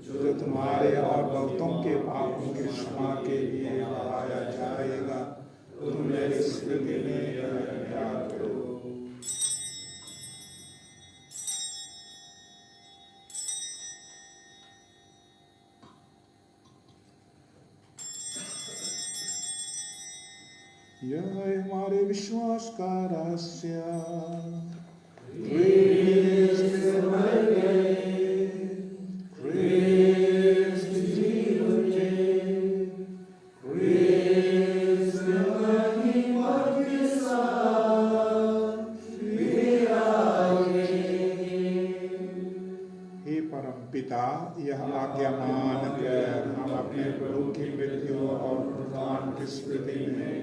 जो तुम्हारे और बहुतों के पापों के क्षमा के लिए बहाया जाएगा। तुम मेरी स्मृति में यह याद करो। यह है हमारे विश्वास का रहस्य। ख्रिस्त मर गए, ख्रिस्त जी उठे, ख्रिस्त महिमा के साथ फिर आएंगे। पिता, यह आज्ञा मान कर हम अपने प्रभु की मृत्यु और पुनरुत्थान की स्मृति में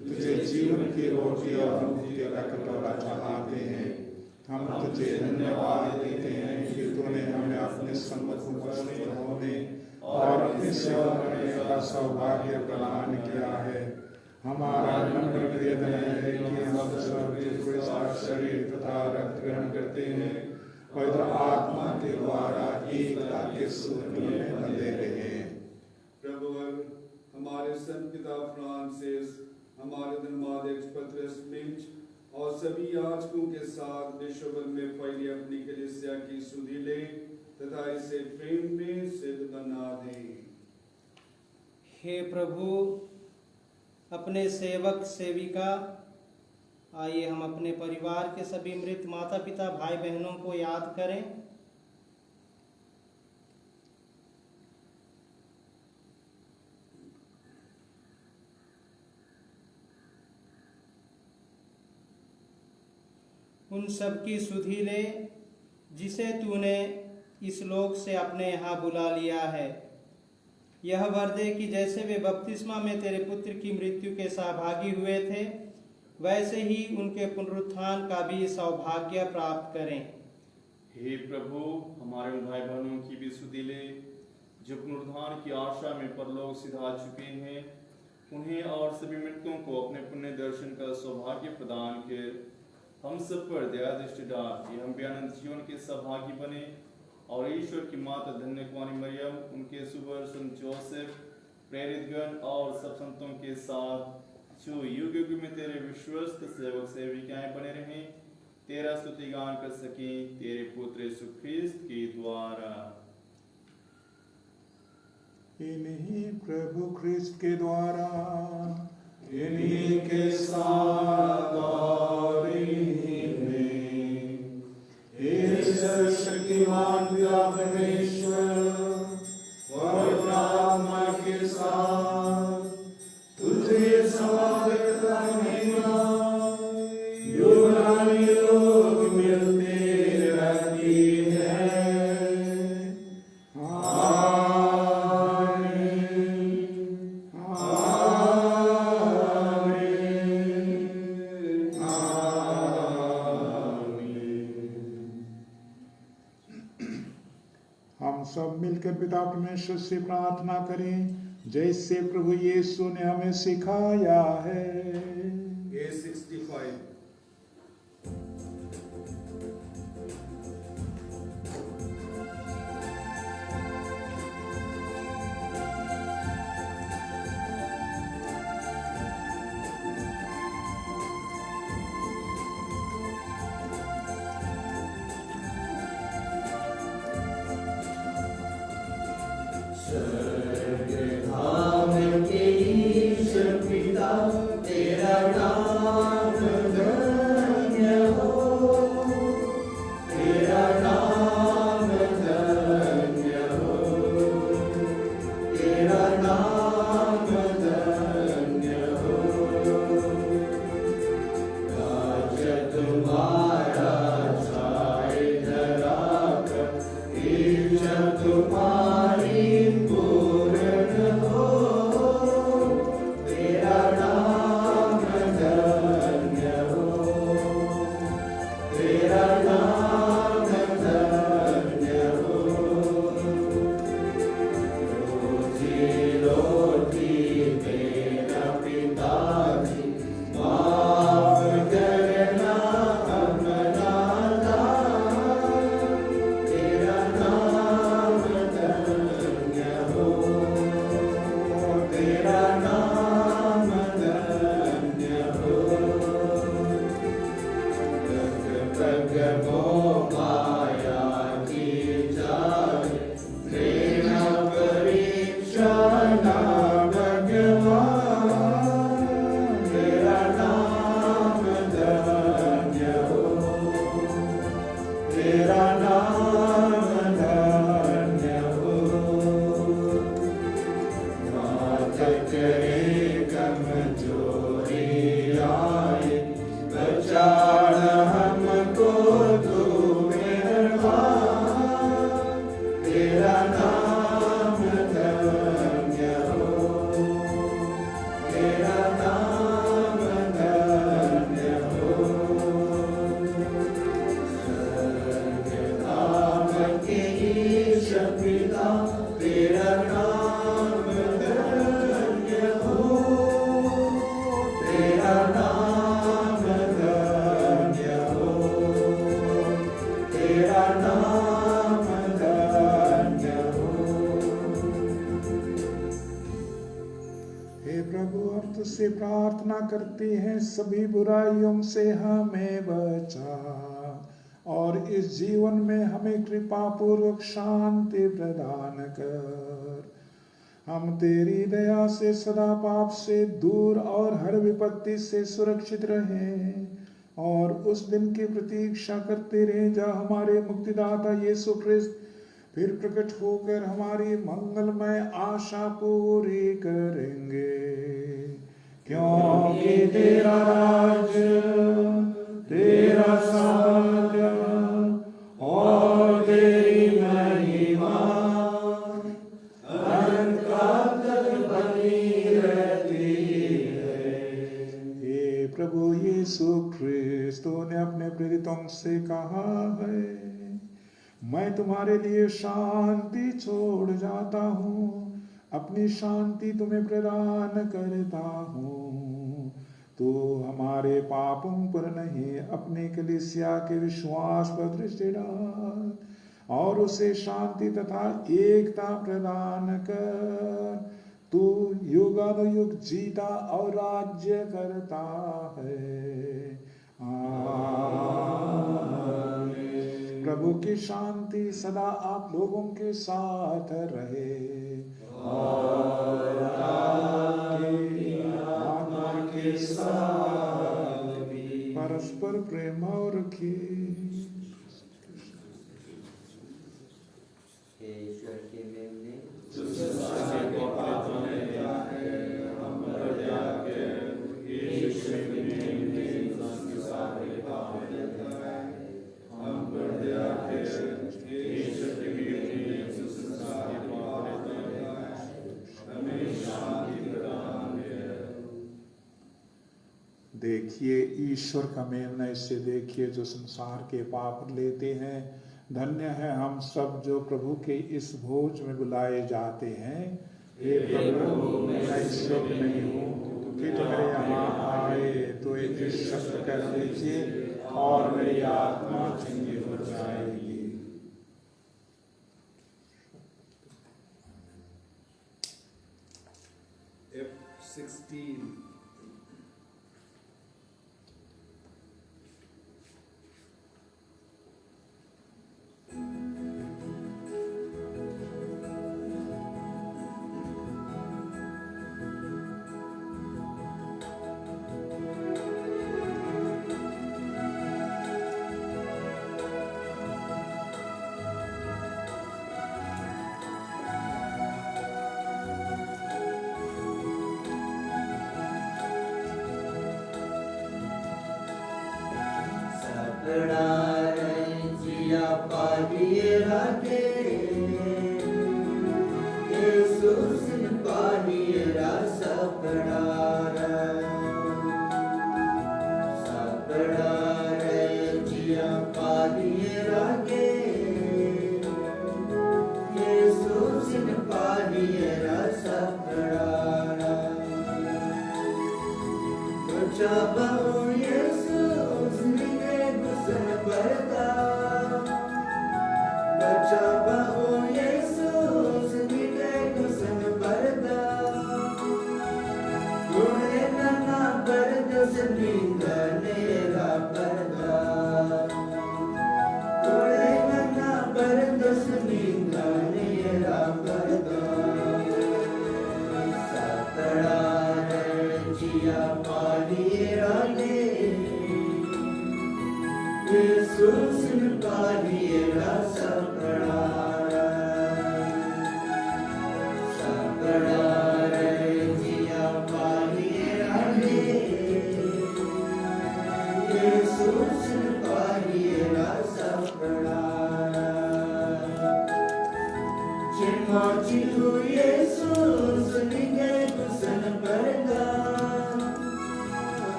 तुझे जीवन की रोटी और मुक्ति का कटोरा चढ़ाते हैं। हम तुझे धन्यवाद देते हैं कि तूने हमें अपने सम्मुख उपस्थित होने और अपनी सेवा करने का सौभाग्य प्रदान किया है। हमारा नम्र निवेदन है कि हम सब क्रिस्त का शरीर तथा रक्त ग्रहण करते हैं, पवित्र आत्मा के द्वारा एकता के सूत्र में बंधे रहे। प्रभु हमारे संत पिता फ्रांसिस, हमारे धर्माध्यक्ष पत्रिस मिंच और सभी याजकों के साथ विश्व भर में फैली अपनी कलीसिया की सुधि ले तथा इसे प्रेम में सिद्ध बना दे। हे प्रभु, अपने सेवक सेविका, आइए हम अपने परिवार के सभी मृत माता पिता भाई बहनों को याद करें। उन सब की सुधि ले जिसे तूने इस लोक से अपने यहाँ बुला लिया है। यह वर दे कि जैसे वे बपतिस्मा में तेरे पुत्र की मृत्यु के सहभागी हुए थे, वैसे ही उनके पुनरुत्थान का भी सौभाग्य प्राप्त करें। हे प्रभु, हमारे उन भाई बहनों की भी सुधि ले जो पुनरुत्थान की आशा में परलोक सिधा चुके हैं। उन्हें और सभी मृतकों को अपने पुण्य दर्शन का सौभाग्य प्रदान कर हम सब पर दया दृष्टि डाल कि हम भी अनंत जीवन के सहभागी बने और ईश्वर की माता धन्य कुंवारी मरियम, उनके सुवर संत जोसेफ, प्रेरित गण और सब संतों के साथ जो युग युग में तेरे विश्वस्त सेवक सेविकाएं बने रहें, तेरा स्तुति गान कर सकें तेरे पुत्र यीशु ख्रिस्त के द्वारा। इन्हीं प्रभु ख्रिस्त के द्वारा, इन्हीं के साथ और इन्हीं में ईश्वर शक्तिमान पिता परमेश्वर और आत्मा के साथ तुझे समाधता महिमा युगानुयुग मिलते रहती है। सब मिलकर पिता परमेश्वर से प्रार्थना करें जैसे प्रभु यीशु ने हमें सिखाया है। A65 तेरा के ईश्वर पिता तेरा नाम धन्य हो, तेरा नाम धन्य हो, तेरा नाम धन्य हो। हे प्रभु, हम तुझसे प्रार्थना करते हैं, सभी बुराइयों से हमें बचा और इस जीवन में हमें कृपा पूर्वक शांति प्रदान कर। हम तेरी दया से सदा पाप से दूर और हर विपत्ति से सुरक्षित रहें और उस दिन की प्रतीक्षा करते रहें जब हमारे मुक्तिदाता यीशु ख्रिस्त फिर प्रकट होकर हमारी मंगलमय आशा पूरी करेंगे। क्योंकि तेरा राज्य, तेरा साम्राज्य और तेरी महिमा अनंत काल तक बनी रहती है। हे प्रभु यीशु ख्रिस्त, तूने अपने प्रेरितों से कहा है, मैं तुम्हारे लिए शांति छोड़ जाता हूँ, अपनी शांति तुम्हें प्रदान करता हूँ। तू हमारे पापों पर नहीं, अपनी कलीसिया के विश्वास पर दृष्टि डाल और उसे शांति तथा एकता प्रदान कर। तू युगानुयुग जीता और राज्य करता है। आमीन। प्रभु की शांति सदा आप लोगों के साथ रहे और आपकी आत्मा के साथ भी। परस्पर प्रेम और रखिए। ईश्वर के मेमने देखिए ईश्वर का मेमना, इससे देखिए जो संसार के पाप लेते हैं। धन्य है हम सब जो प्रभु के इस भोज में बुलाए जाते हैं। हे प्रभु, मैं इस योग्य नहीं हूँ कि तुम मेरे यहाँ आए, तो एक शब्द कह दीजिए और मेरी आत्मा चंगी हो जाएगी। F16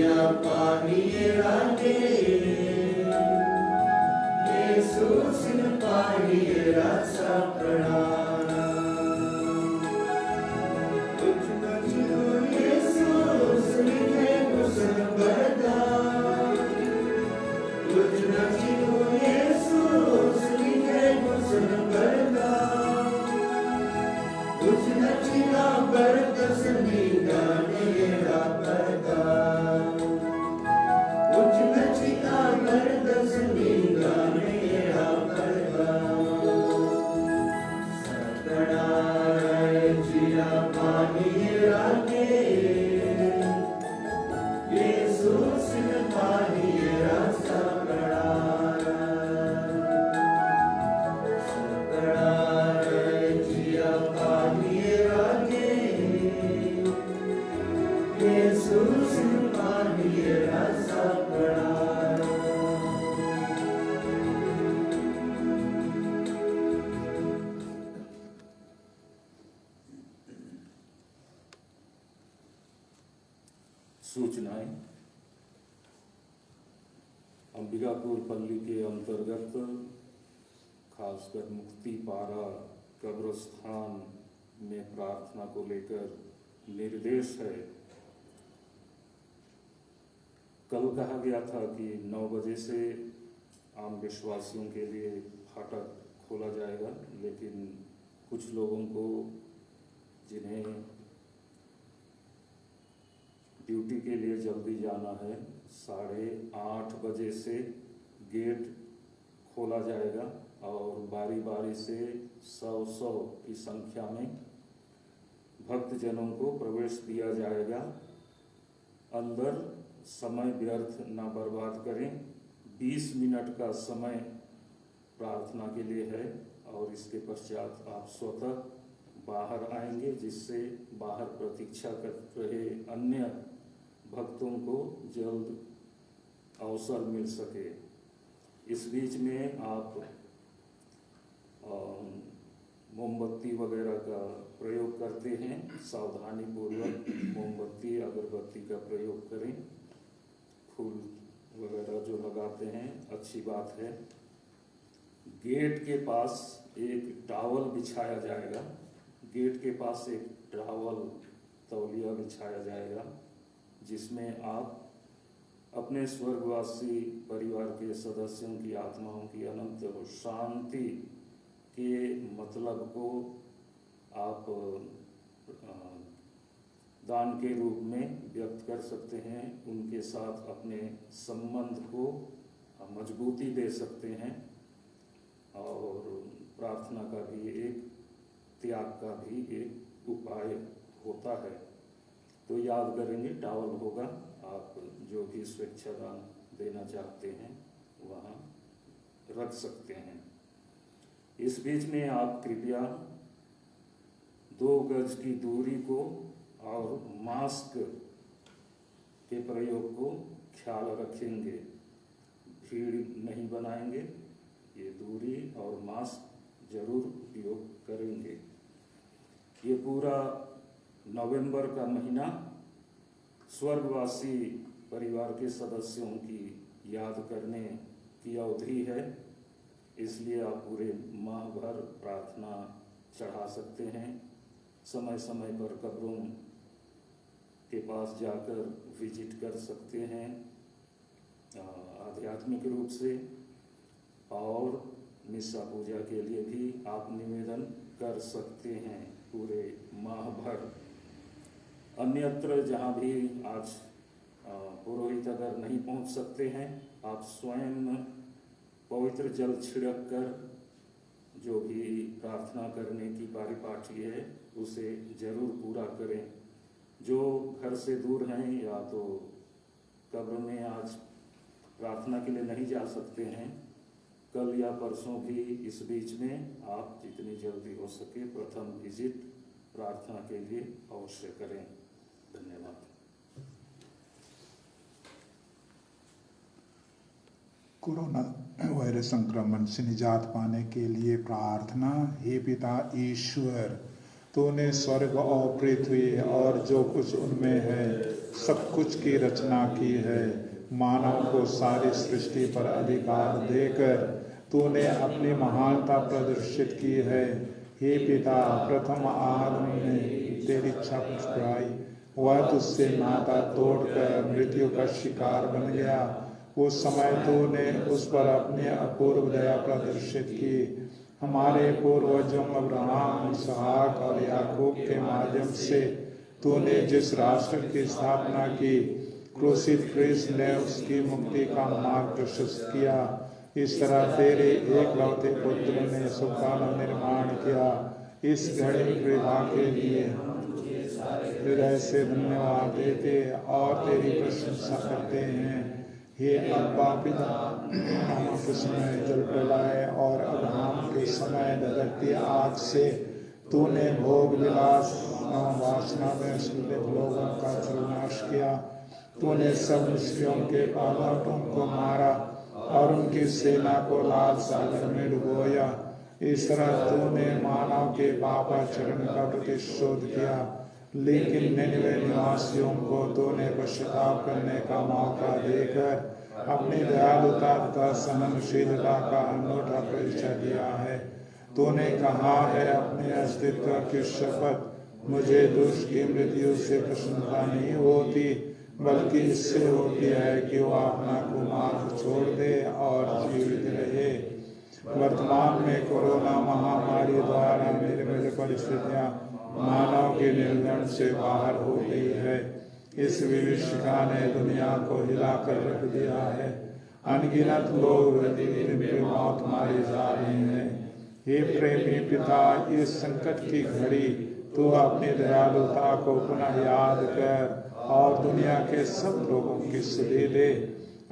जिया पानी रागे येसूस पानी रसा प्रणाना कुछ न जियो येसूस लिखे कुसन बरदान कुछ न जियो येसूस लिखे कुसन बरदान कुछ न जिया बरदस नीगा मेरा बरदान कुछ न जिया बरदस नीगा मेरा बरदान सपना जिया पानी रागे येसूस पानी रसा प्रणाना सपना जिया पानी रागे येसूस पानी रसा प्रणाना सूचनाएं। अंबिकापुर पल्ली के अंतर्गत खासकर मुक्ति पारा कब्रस्थान में प्रार्थना को लेकर निर्देश है। कल कहा गया था कि 9 बजे से आम विश्वासियों के लिए फाटक खोला जाएगा, लेकिन कुछ लोगों को जिन्हें ड्यूटी के लिए जल्दी जाना है 8:30 बजे से गेट खोला जाएगा और बारी बारी से 100 की संख्या में भक्तजनों को प्रवेश दिया जाएगा। अंदर समय व्यर्थ ना बर्बाद करें। 20 मिनट का समय प्रार्थना के लिए है और इसके पश्चात आप स्वतः बाहर आएंगे, जिससे बाहर प्रतीक्षा कर रहे अन्य भक्तों को जल्द अवसर मिल सके। इस बीच में आप मोमबत्ती वगैरह का प्रयोग करते हैं, सावधानी पूर्वक मोमबत्ती अगरबत्ती का प्रयोग करें। फूल वगैरह जो लगाते हैं अच्छी बात है। गेट के पास एक टॉवल बिछाया जाएगा, गेट के पास एक टॉवल तौलिया बिछाया जाएगा, जिसमें आप अपने स्वर्गवासी परिवार के सदस्यों की आत्माओं की अनंत शांति के मतलब को आप दान के रूप में व्यक्त कर सकते हैं। उनके साथ अपने संबंध को मजबूती दे सकते हैं और प्रार्थना का भी एक, त्याग का भी एक उपाय होता है। तो याद करेंगे, टॉवल होगा, आप जो भी स्वेच्छादान देना चाहते हैं वहाँ रख सकते हैं। इस बीच में आप कृपया 2 गज की दूरी को और मास्क के प्रयोग को ख्याल रखेंगे। भीड़ नहीं बनाएंगे, ये दूरी और मास्क जरूर उपयोग करेंगे। ये पूरा नवंबर का महीना स्वर्गवासी परिवार के सदस्यों की याद करने की अवधि है, इसलिए आप पूरे माह भर प्रार्थना चढ़ा सकते हैं। समय समय पर कब्रों के पास जाकर विजिट कर सकते हैं आध्यात्मिक रूप से, और मिसा पूजा के लिए भी आप निवेदन कर सकते हैं पूरे माह भर। अन्यत्र जहाँ भी आज पुरोहित अगर नहीं पहुँच सकते हैं, आप स्वयं पवित्र जल छिड़क कर जो भी प्रार्थना करने की परिपाटी है उसे जरूर पूरा करें। जो घर से दूर हैं या तो कब्र में आज प्रार्थना के लिए नहीं जा सकते हैं, कल या परसों भी इस बीच में आप जितनी जल्दी हो सके प्रथम विजिट प्रार्थना के लिए अवश्य करें। धन्यवाद। कोरोना वायरस संक्रमण से निजात पाने के लिए प्रार्थना। हे पिता ईश्वर, तूने स्वर्ग और पृथ्वी और जो कुछ उनमें है सब कुछ की रचना की है। मानव को सारी सृष्टि पर अधिकार देकर तूने अपनी महानता प्रदर्शित की है। हे पिता, प्रथम आदम ने तेरी इच्छा पुष्पाई, वह तुझसे नाता तोड़कर मृत्यु का शिकार बन गया। उस समय तूने उस पर अपनी अपूर्व दया प्रदर्शित की। हमारे पूर्वजों अब्राहम, इसहाक और याकूब के माध्यम से तूने जिस राष्ट्र की स्थापना की, क्रूसित क्रिस्त ने उसकी मुक्ति का मार्ग प्रशस्त किया। इस तरह तेरे एकलौते पुत्र ने सबका निर्माण किया। इस घड़ी कृपा के लिए हृदय से धन्यवाद देते और तेरी प्रशंसा करते हैं। हे अब्बा पिता, नोह के समय जल प्रलय और अब्राहम के समय धधकती आग से तूने भोग विलास वासना में सुलभ लोगों का सर्वनाश किया। तूने सब मिस्रियों के पालकों को मारा और उनकी सेना को लाल सागर में डुबोया। इस तरह तूने मानव के पापाचरण का प्रतिशोध किया, लेकिन निनवे निवासियों को तूने पश्चाताप करने का मौका देकर अपनी दयालुता तथा सहनशीलता का अनूठा परिचय दिया है। तूने कहा है अपने अस्तित्व की शपथ, मुझे दुष्ट की मृत्यु से प्रसन्नता नहीं होती, बल्कि इससे होती है कि वह अपना कुमार्ग छोड़ दे और जीवित रहे। वर्तमान में कोरोना महामारी द्वारा निर्मित परिस्थितियां मानव के नियंत्रण से बाहर हो गई है। इस विभीषिका ने दुनिया को हिलाकर रख दिया है। अनगिनत लोग प्रतिदिन मौत मारे जा रहे हैं। हे प्रेमी पिता, इस संकट की घड़ी तू अपनी दयालुता को पुनः याद कर और दुनिया के सब लोगों की सुधि दे।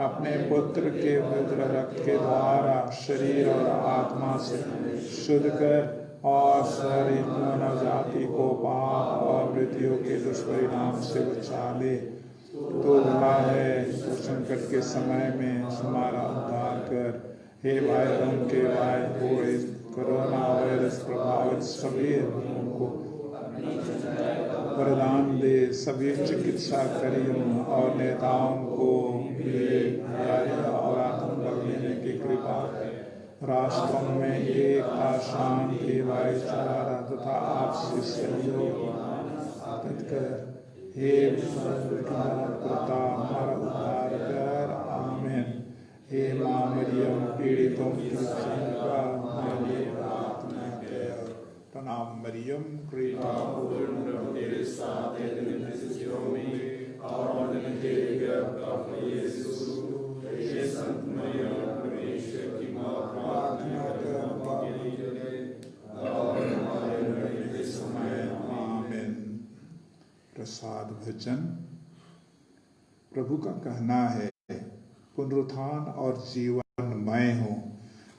अपने पुत्र के पवित्र रक्त के द्वारा शरीर और आत्मा से शुद्ध कर और सारी मानव जाति को पाप और मृत्यु के दुष्परिणाम से बचा ले। तो भला है तो संकट के समय में हमारा उद्धार कर। हे भाई के भाई बूढ़े, कोरोना वायरस प्रभावित सभी लोगों को वरदान दे। सभी चिकित्सा कर्मियों और नेताओं को और आत्म लेने की कृपा। राष्ट्रों में एकता, शांति, भाईचारा तथा आपसी सहयोग स्थापित कर। हे प्रता हमारा उद्धार कर। आमीन। हे माँ मरियम, पीड़ितों की रक्षा प्रार्थना कर। प्रणाम मरियम, कृपा पूर्ण तेरे साथ है, और तेरे गर्भ का फल यीशु। हे संत मरियम, परमेश्वर की माँ, प्रार्थना कर हमारे लिए और हमारे मरने के समय। आमीन। प्रसाद वचन। प्रभु का कहना है, पुनरुत्थान और जीवन मैं हूँ।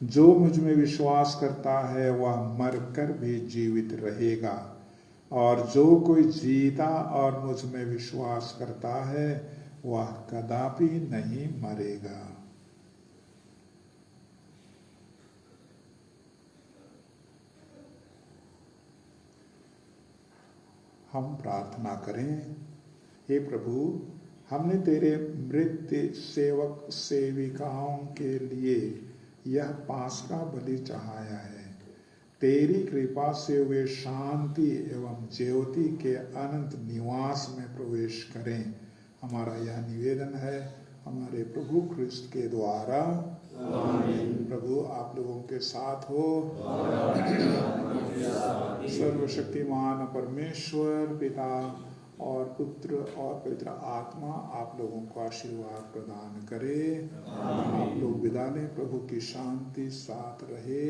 जो मुझ में विश्वास करता है वह मरकर भी जीवित रहेगा, और जो कोई जीता और मुझ में विश्वास करता है वह कदापि नहीं मरेगा। हम प्रार्थना करें। हे प्रभु, हमने तेरे मृत सेवक सेविकाओं के लिए यह पास्का बलि चढ़ाया है। तेरी कृपा से वे शांति एवं ज्योति के अनंत निवास में प्रवेश करें। हमारा यह निवेदन है हमारे प्रभु ख्रिस्त के द्वारा। आमीन। प्रभु आप लोगों के साथ हो। सर्वशक्तिमान परमेश्वर पिता और पुत्र और पवित्र आत्मा आप लोगों को आशीर्वाद प्रदान करे। आप लोग विदा लें। प्रभु की शांति साथ रहे।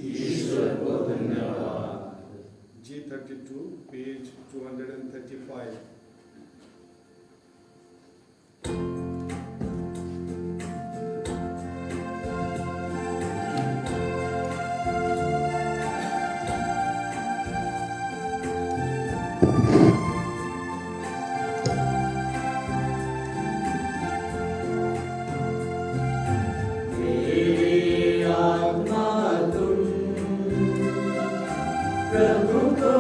ईश्वर को धन्यवाद। G32, page 235. प्रभु को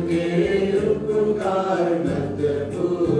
के उपकार मत भूलना।